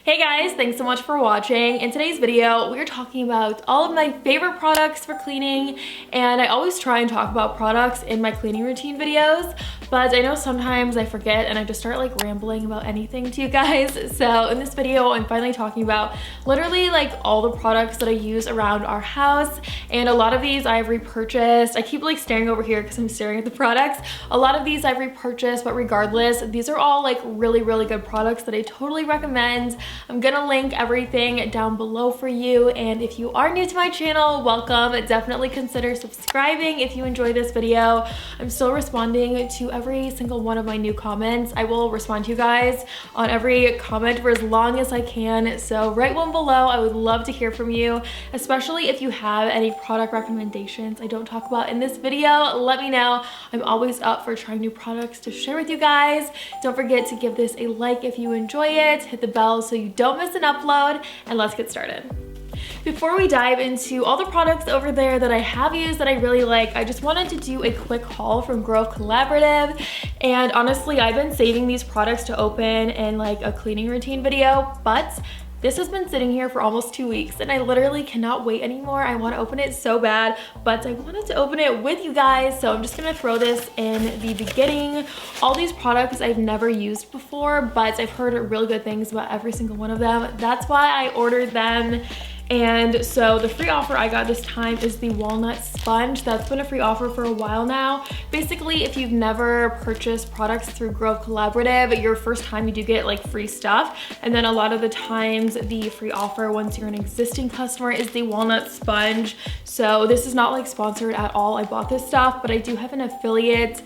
Hey guys, thanks so much for watching. In today's video, we're talking about all of my favorite products for cleaning, and I always try and talk about products in my cleaning routine videos, but I know sometimes I forget and I just start like rambling about anything to you guys. So in this video, I'm finally talking about literally like all the products that I use around our house, and a lot of these I've repurchased. I keep like staring over here because I'm staring at the products. A lot of these I've repurchased, but regardless, these are all like really good products that I totally recommend. I'm gonna link everything down below for you, and if you are new to my channel, welcome. Definitely consider subscribing if you enjoy this video. I'm still responding to every single one of my new comments. I will respond to you guys on every comment for as long as I can, so write one below. I would love to hear from you, especially if you have any product recommendations I don't talk about in this video. Let me know. I'm always up for trying new products to share with you guys. Don't forget to give this a like if you enjoy it, hit the bell so you don't miss an upload, and let's get started. Before we dive into all the products over there that I have used that I really like, I just wanted to do a quick haul from Grove Collaborative. And honestly, I've been saving these products to open in like a cleaning routine video, but this has been sitting here for almost 2 weeks and I literally cannot wait anymore. I want to open it so bad, but I wanted to open it with you guys, so I'm just gonna throw this in the beginning. All these products I've never used before, but I've heard really good things about every single one of them. That's why I ordered them. And so the free offer I got this time is the Walnut Sponge. That's been a free offer for a while now. Basically, if you've never purchased products through Grove Collaborative, your first time you do get like free stuff. And then a lot of the times the free offer once you're an existing customer is the Walnut Sponge. So this is not like sponsored at all. I bought this stuff, but I do have an affiliate.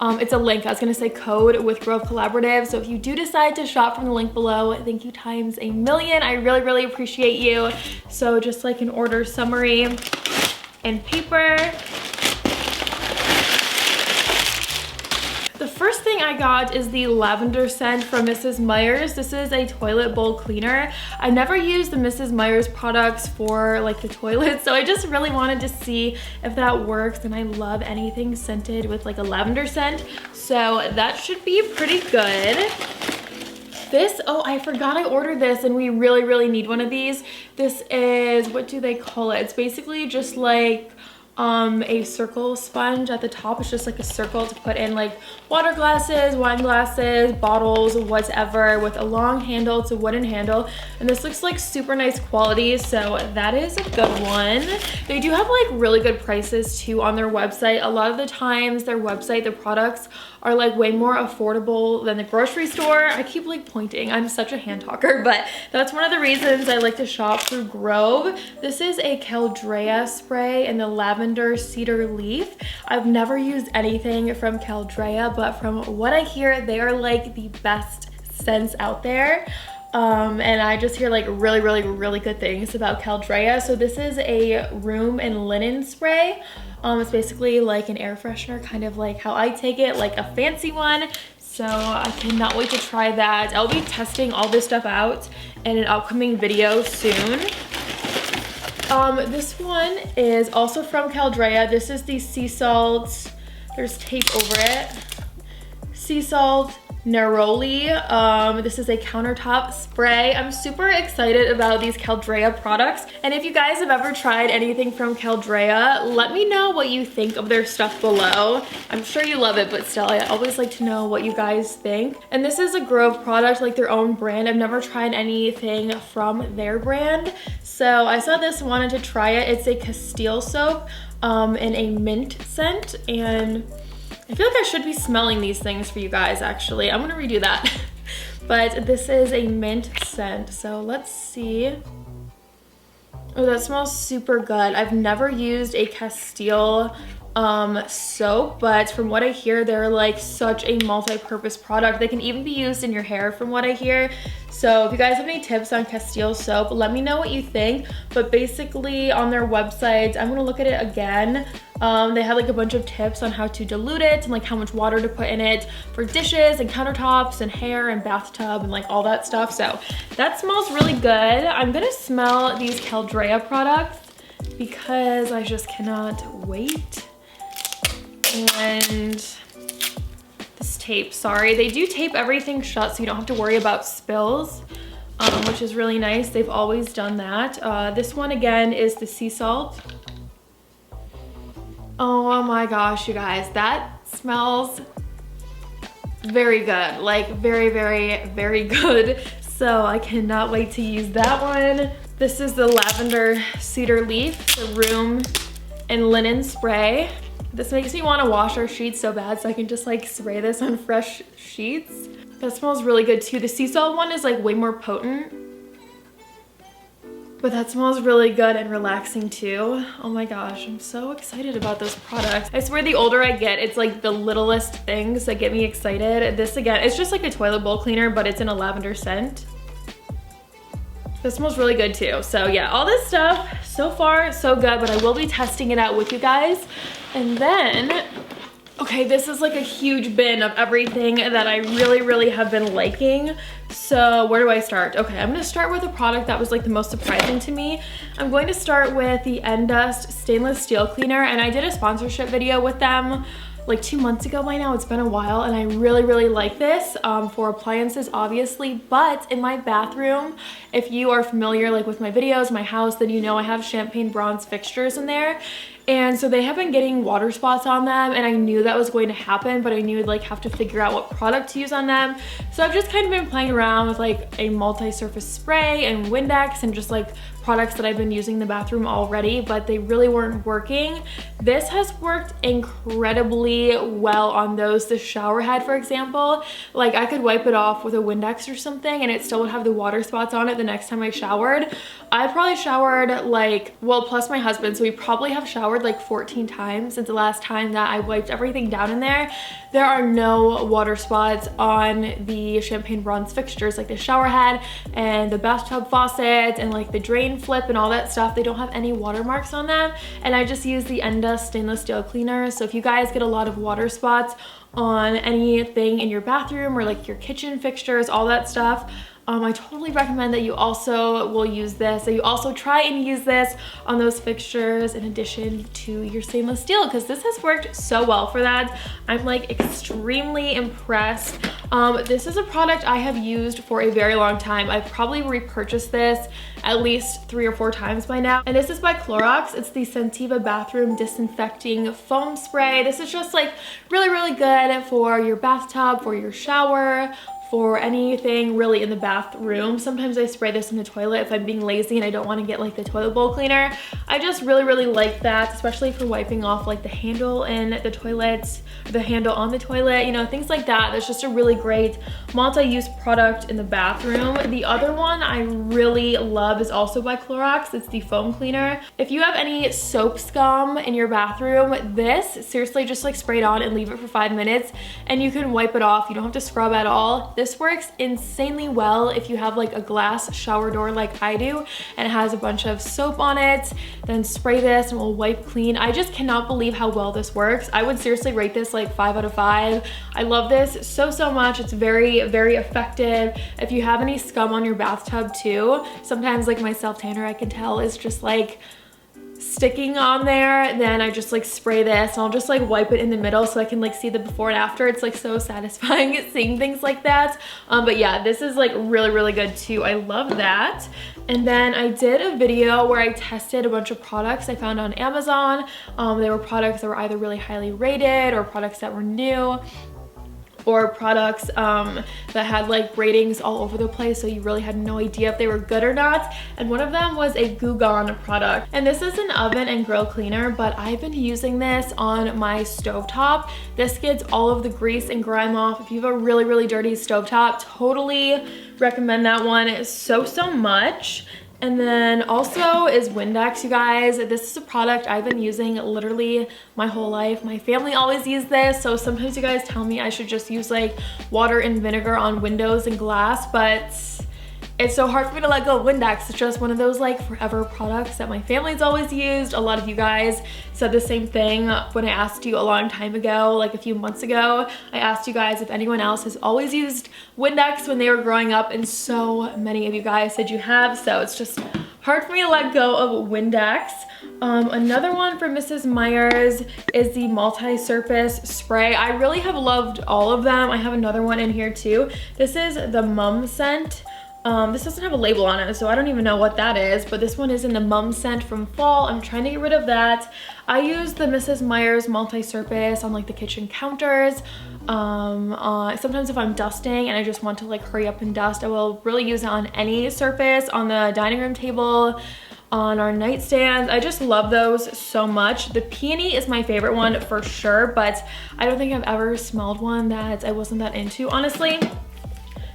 It's a link, I was gonna say code, with Grove Collaborative. So if you do decide to shop from the link below, thank you times a million. I really appreciate you. So just like an order summary and paper. The first thing I got is the lavender scent from Mrs. Meyers. This is a toilet bowl cleaner. I never used the Mrs. Meyers products for like the toilet, so I just really wanted to see if that works, and I love anything scented with like a lavender scent, so that should be pretty good. This, oh, I forgot I ordered this and we really need one of these. This is, what do they call it? It's basically just like a circle sponge. At the top it's just like a circle to put in like water glasses, wine glasses, bottles, whatever, with a long handle. It's a wooden handle, and this looks like super nice quality, so that is a good one. They do have like really good prices too on their website. A lot of the times their website, the products are like way more affordable than the grocery store. I keep like pointing, I'm such a hand talker, but that's one of the reasons I like to shop through Grove. This is a Caldrea spray in the lavender cedar leaf. I've never used anything from Caldrea, but from what I hear, they are like the best scents out there. And I just hear like really good things about Caldrea. So this is a room and linen spray. It's basically like an air freshener, kind of like how I take it, like a fancy one. So I cannot wait to try that. I'll be testing all this stuff out in an upcoming video soon. This one is also from Caldrea. This is the sea salt. There's tape over it. Sea salt neroli. This is a countertop spray. I'm super excited about these Caldrea products, and if you guys have ever tried anything from Caldrea, let me know what you think of their stuff below. I'm sure you love it, but still, I always like to know what you guys think. And this is a Grove product, like their own brand. I've never tried anything from their brand, so I saw this and wanted to try it. It's a Castile Soap in a mint scent, and I feel like I should be smelling these things for you guys, actually. I'm gonna redo that. But this is a mint scent, so let's see. Oh, that smells super good. I've never used a Castile soap, but from what I hear, they're like such a multi-purpose product. They can even be used in your hair from what I hear. So if you guys have any tips on Castile soap, let me know what you think. But basically on their website, I'm gonna look at it again. They have like a bunch of tips on how to dilute it and like how much water to put in it for dishes and countertops and hair and bathtub and like all that stuff. So that smells really good. I'm gonna smell these Caldrea products because I just cannot wait. And this tape, sorry, they do tape everything shut so you don't have to worry about spills. which is really nice. They've always done that. This one again is the sea salt. Oh my gosh, you guys, that smells very good. Like very, very, very good. So I cannot wait to use that one. This is the Lavender Cedar Leaf, the room and linen spray. This makes me want to wash our sheets so bad, so I can just like spray this on fresh sheets. That smells really good too. The sea salt one is like way more potent, but that smells really good and relaxing too. Oh my gosh, I'm so excited about those products. I swear the older I get, it's like the littlest things that get me excited. This again, it's just like a toilet bowl cleaner, but it's in a lavender scent. That smells really good too. So yeah, all this stuff, so far so good, but I will be testing it out with you guys. And then, okay, this is like a huge bin of everything that I really, really have been liking. So where do I start? Okay, I'm gonna start with a product that was like the most surprising to me. I'm going to start with the N-Dust Stainless Steel Cleaner, and I did a sponsorship video with them like 2 months ago by now. It's been a while, and I really, really like this for appliances, obviously, but in my bathroom, if you are familiar like with my videos, my house, then you know I have champagne bronze fixtures in there. And so they have been getting water spots on them, and I knew that was going to happen, but I knew I'd like have to figure out what product to use on them. So I've just kind of been playing around with like a multi-surface spray and Windex and just like products that I've been using in the bathroom already, but they really weren't working. This has worked incredibly well on those. The shower head, for example, like I could wipe it off with a Windex or something and it still would have the water spots on it the next time I showered. I probably showered like, well, plus my husband, so we probably have showered like 14 times since the last time that I wiped everything down in there. There are no water spots on the champagne bronze fixtures, like the shower head and the bathtub faucet and like the drain flip and all that stuff. They don't have any watermarks on them, and I just use the N-Dust stainless steel cleaner. So if you guys get a lot of water spots on anything in your bathroom or like your kitchen fixtures, all that stuff, I totally recommend that you also will use this, that you also try and use this on those fixtures in addition to your stainless steel, because this has worked so well for that. I'm like extremely impressed. This is a product I have used for a very long time. I've probably repurchased this at least 3 or 4 times by now. And this is by Clorox. It's the Scentiva Bathroom Disinfecting Foam Spray. This is just like really, really good for your bathtub, for your shower, for anything really in the bathroom. Sometimes I spray this in the toilet if I'm being lazy and I don't want to get like the toilet bowl cleaner. I just really, really like that, especially for wiping off like the handle in the toilet, or the handle on the toilet, you know, things like that. That's just a really great multi-use product in the bathroom. The other one I really love is also by Clorox. It's the foam cleaner. If you have any soap scum in your bathroom, this seriously just like spray it on and leave it for 5 minutes and you can wipe it off. You don't have to scrub at all. This works insanely well if you have like a glass shower door like I do and it has a bunch of soap on it. Then spray this and it will wipe clean. I just cannot believe how well this works. I would seriously rate this like 5 out of 5. I love this so, so much. It's very, very effective. If you have any scum on your bathtub too, sometimes like my self-tanner I can tell is just like sticking on there, then I just like spray this and I'll just like wipe it in the middle so I can like see the before and after. It's like so satisfying seeing things like that. But yeah, this is like really, really good too. I love that. And then I did a video where I tested a bunch of products I found on Amazon. They were products that were either really highly rated or products that were new, or products that had like ratings all over the place, so you really had no idea if they were good or not. And one of them was a Goo Gone product. And this is an oven and grill cleaner, but I've been using this on my stovetop. This gets all of the grease and grime off. If you have a really, really dirty stovetop, totally recommend that one so, so much. And then also is Windex, you guys. This is a product I've been using literally my whole life. My family always use this, so sometimes you guys tell me I should just use like water and vinegar on windows and glass, but it's so hard for me to let go of Windex. It's just one of those like forever products that my family's always used. A lot of you guys said the same thing when I asked you a long time ago, like a few months ago. I asked you guys if anyone else has always used Windex when they were growing up, and so many of you guys said you have, so it's just hard for me to let go of Windex. Another one from Mrs. Meyers is the Multi-Surface Spray. I really have loved all of them. I have another one in here too. This is the Mum scent. This doesn't have a label on it, so I don't even know what that is, but this one is in the mum scent from fall. I'm trying to get rid of that. I use the Mrs. Meyers Multi-Surface on like the kitchen counters. Sometimes if I'm dusting and I just want to like hurry up and dust, I will really use it on any surface, on the dining room table, on our nightstands. I just love those so much. The peony is my favorite one for sure, but I don't think I've ever smelled one that I wasn't that into, honestly.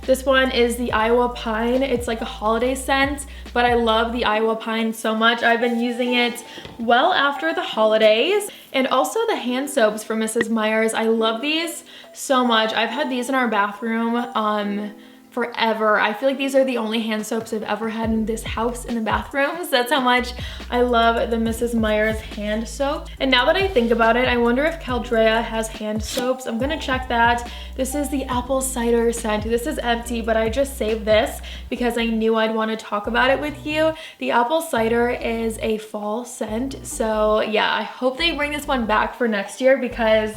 This one is the Iowa Pine. It's like a holiday scent, but I love the Iowa Pine so much. I've been using it well after the holidays. And also the hand soaps from Mrs. Meyers. I love these so much. I've had these in our bathroom forever. I feel like these are the only hand soaps I've ever had in this house in the bathrooms. That's how much I love the Mrs. Meyers hand soap. And now that I think about it, I wonder if Caldrea has hand soaps. I'm gonna check that. This is the apple cider scent. This is empty, but I just saved this because I knew I'd want to talk about it with you. The apple cider is a fall scent. So yeah, I hope they bring this one back for next year because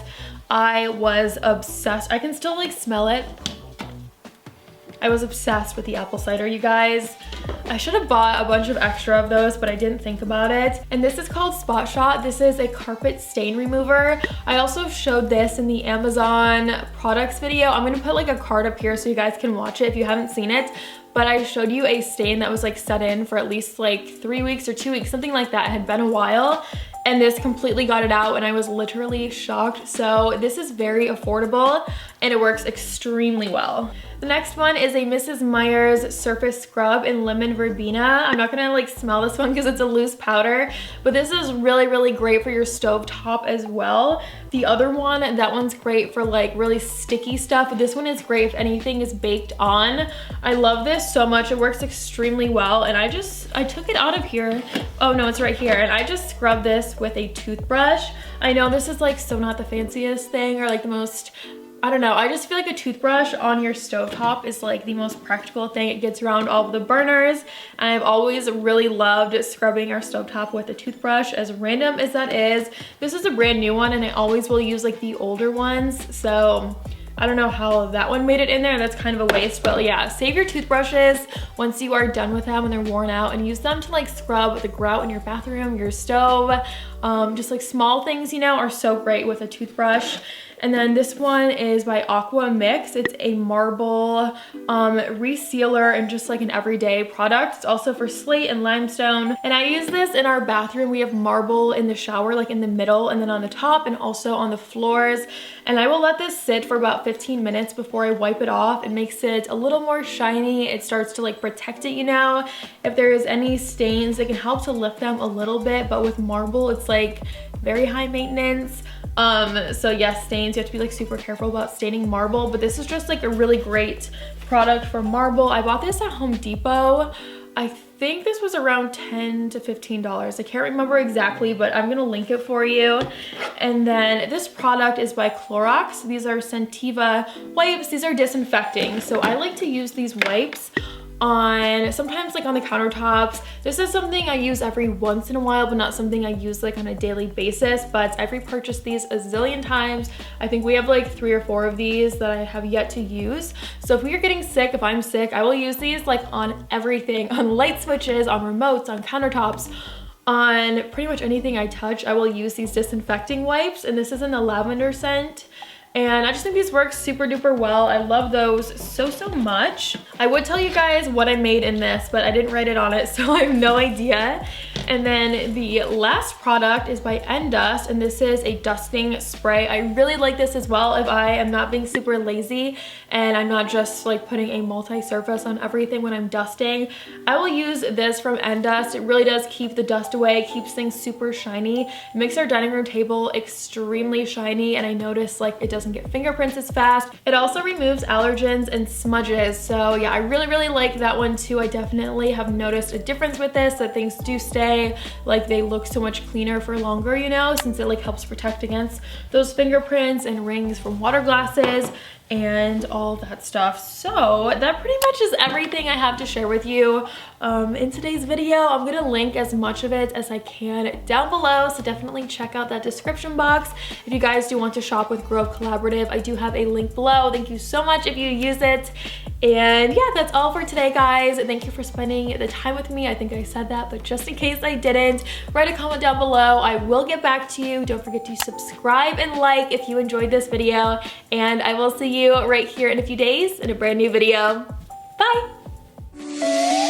I was obsessed. I can still like smell it. I was obsessed with the apple cider, you guys. I should have bought a bunch of extra of those, but I didn't think about it. And this is called Spot Shot. This is a carpet stain remover. I also showed this in the Amazon products video. I'm gonna put like a card up here so you guys can watch it if you haven't seen it. But I showed you a stain that was like set in for at least like 3 weeks or 2 weeks, something like that. It had been a while. And this completely got it out and I was literally shocked. So this is very affordable and it works extremely well. The next one is a Mrs. Meyers Surface Scrub in Lemon Verbena. I'm not gonna like smell this one because it's a loose powder, but this is really, really great for your stovetop as well. The other one, that one's great for like really sticky stuff, but this one is great if anything is baked on. I love this so much. It works extremely well. And I took it out of here. Oh no, it's right here. And I just scrubbed this with a toothbrush. I know this is like so not the fanciest thing or like the most, I don't know. I just feel like a toothbrush on your stovetop is like the most practical thing. It gets around all of the burners. And I've always really loved scrubbing our stovetop with a toothbrush, as random as that is. This is a brand new one and I always will use like the older ones. So I don't know how that one made it in there. That's kind of a waste, but yeah, save your toothbrushes once you are done with them and they're worn out and use them to like scrub the grout in your bathroom, your stove. Just like small things, you know, are so great with a toothbrush. And then this one is by Aqua Mix. It's a marble resealer and just like an everyday product. It's also for slate and limestone. And I use this in our bathroom. We have marble in the shower, like in the middle and then on the top and also on the floors. And I will let this sit for about 15 minutes before I wipe it off. It makes it a little more shiny. It starts to like protect it, you know. If there is any stains, it can help to lift them a little bit, but with marble, it's like very high maintenance. So yes, stains, you have to be like super careful about staining marble, but this is just like a really great product for marble. I bought this at Home Depot. I think this was around $10 to $15. I can't remember exactly, but I'm gonna link it for you. And then this product is by Clorox. These are Scentiva wipes. These are disinfecting. So I like to use these wipes on sometimes like on the countertops. This is something I use every once in a while, but not something I use like on a daily basis. But I've repurchased these a zillion times. I think we have like 3 or 4 of these that I have yet to use. So if we are getting sick, if I'm sick, I will use these like on everything, on light switches, on remotes, on countertops, on pretty much anything I touch. I will use these disinfecting wipes, and this is in the lavender scent. And I just think these work super duper well. I love those so much. I would tell you guys what I made in this, but I didn't write it on it, so I have no idea. And then the last product is by Dust, and this is a dusting spray. I really like this as well if I am not being super lazy and I'm not just like putting a multi-surface on everything when I'm dusting. I will use this from Dust. It really does keep the dust away, keeps things super shiny. It makes our dining room table extremely shiny, and I notice like it doesn't get fingerprints as fast. It also removes allergens and smudges. So yeah, I really like that one too. I definitely have noticed a difference with this, that things do stay, like they look so much cleaner for longer, you know, since it like helps protect against those fingerprints and rings from water glasses. and all that stuff. So that pretty much is everything I have to share with you in today's video. I'm gonna link as much of it as I can down below, so definitely check out that description box if you guys do want to shop with Grove Collaborative. I do have a link below. Thank you so much if you use it. And yeah, that's all for today, guys. Thank you for spending the time with me. I think I said that, but just in case I didn't, write a comment down below. I will get back to you. Don't forget to subscribe and like if you enjoyed this video, and I will see you right here in a few days in a brand new video. Bye!